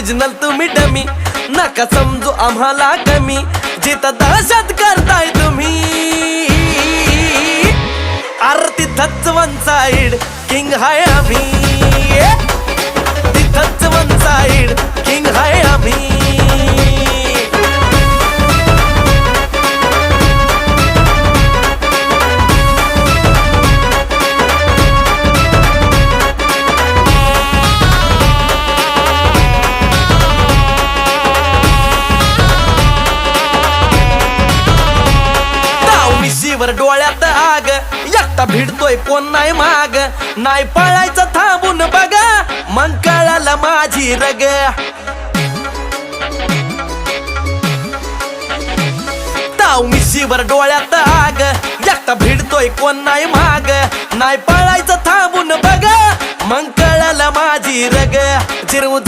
Original तुम्ही dummy, नका समजू आम्हाला कमी, जिथं दहशत करताय तुम्ही अरे तिथंच वन साइड किंग हाय आम्ही, तिथंच वन साइड किंग हाय आम्ही. वर डोळ्यात आग, एकटा भिडतोय कोण नाही माग, नाही पळायचं थांबून बघा, मग कळालं माझी रग. ताव मिशीवर डोळ्यात आग, एकटा भिडतोय कोण नाही माग, नाही पळायचं थांबून बघा, मग कळालं माझी रग. जिरवू